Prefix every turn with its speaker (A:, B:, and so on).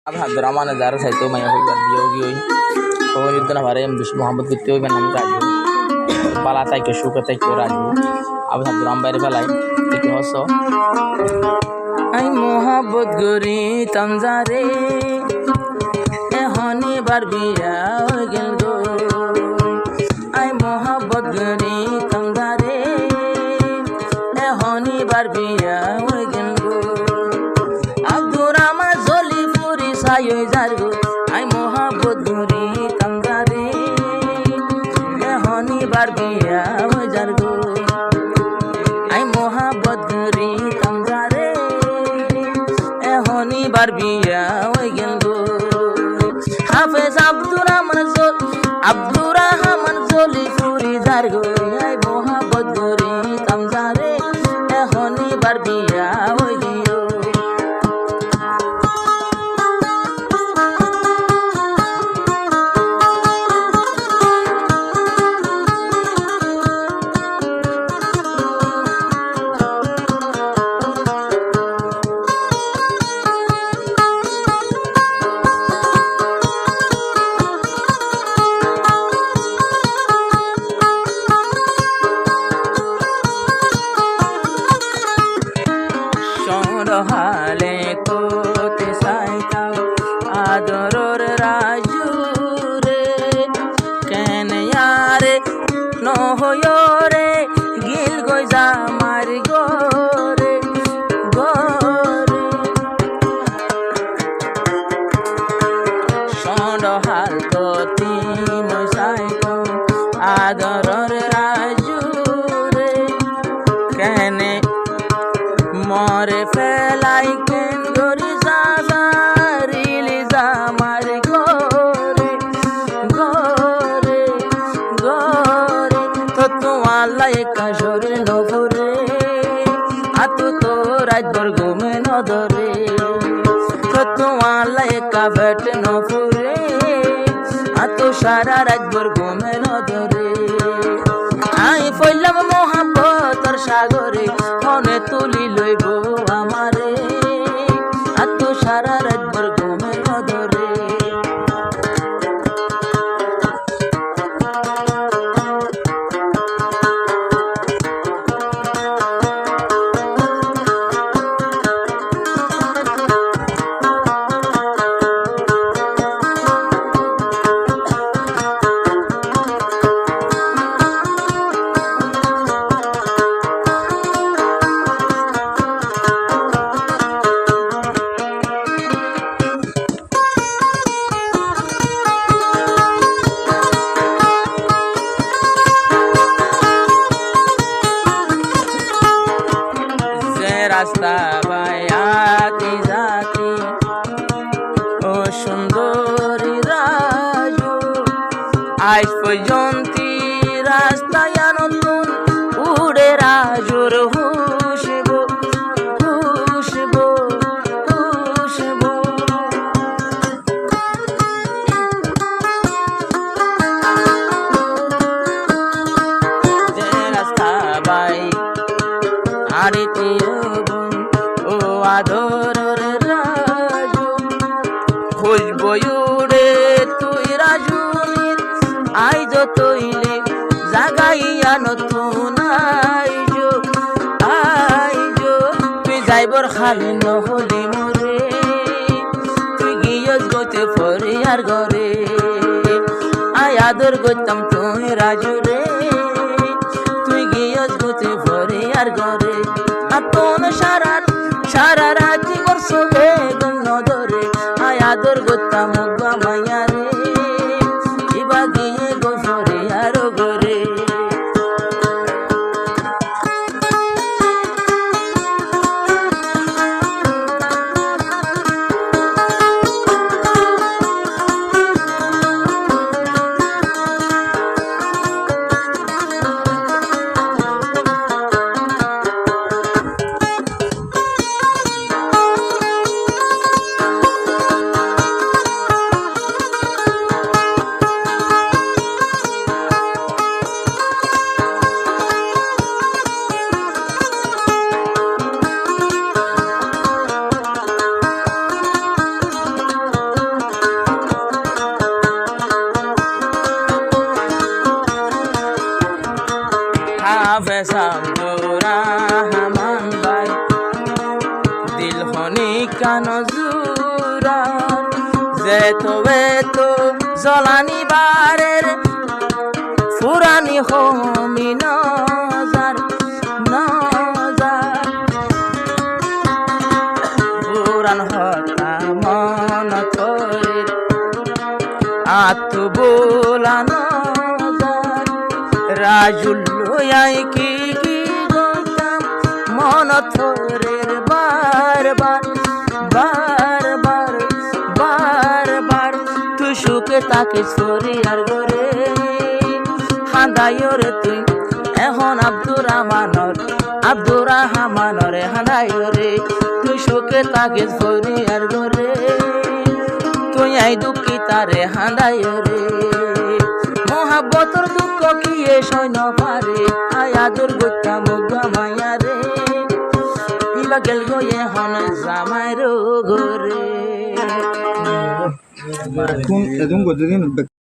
A: अब Abdurrahman Azhar saya tu maya hoy biogi hoy hoy इतना हमारे हम विश्व मोहम्मद कितने होय मैं नाम राजू पाला ताई के शू करते क्यों राजू अब Abdurrahman बारे फलाई ठीक हो सो आई मोहब्बत गोरी तमजारे ए हनी बारबिया गेल गो आई मोहब्बत गोरी तमजारे ए हनी बारबिया गेल गो Ayo jargo, ay mohabbat guri tamzare, honi barbiya jargo, ay mohabbat guri tamzare, honi barbiya gelgo. Hafiz Abdurrahman Zoli Furi jargo, ay mohabbat guri tamzare, honi barbiya gelgo. হালে কোতে সাইতাও আদরর রাজু রে কেন ইয়ারে নহয়রে গিল গই জামার গোরে গোরে সন্ডহাল কতি মই সাইতাও আদরর রাজু রে কেন মরে ফেলাই কেন গরি জাজারিলি জামার গোরে গোরে গোরে তো তোমালা একা সরে নভরে আতু তো রাতভর ঘুমে নদরে তো তোমালা একা ভেটে নভরে আতু সারা রাতভর ঘুমে নদরে আই ফইলাম মোহাব্বতর সাগরে মনে তুলি লইব আমারে আত সারা রাতভর ঘুমে নদরে রাস্তা বায়াতি জাতি ও সুন্দরী রাজু আজ পর্যন্ত রাস্তায় নতুন উড়ে রাজুর হুশবো হুশবো হুশবো যে রাস্তা বাই আড়িতে আদরর রাজু খুঁজবো উড়ে তুই রাজুনির আইজ তৈলে জাগাইয়া নতুন আইজ তুই যাইবর খালি নহলি মরে তুই গিয়স গতে ফরিয়ার ঘরে আয় আদর গতাম তুই রাজু রে তুই গিয়স গতে ফরিয়ার ঘরে আতন সারা রাতি করছো বেগুন নদরে আয় আদর গোত্তা মুগা মাইয়া রে ইবা গিয়ে গোসরে আরো গরে হাফেজ আব্দুর রহমান ভাই দিল হনি কান জুরান যে তো জলানি বারের ফুরানি হমি নজার নজার পুরান হতা মন তোর আতু বোলা নজার রাজুল্লয়াই কি গতাম মন তোরের বার বার বার বার বার বার তুই সুখে তাকে সরিয়ার গরে হাঁদাইরে তুই এখন আব্দুর রহমানরে হাঁদাইরে তুই সুখে তাকে সরিয়ার গরে তুই আই দুঃখী তারে হাঁদাইরে মহাব্বতর দুঃখ কি এ সৈন্য পারে আয়াদুর গুত্তা মুগা মায়ারে ইবা গেল গো এখন জামাইর ঘরে
B: কোন এদম গদিন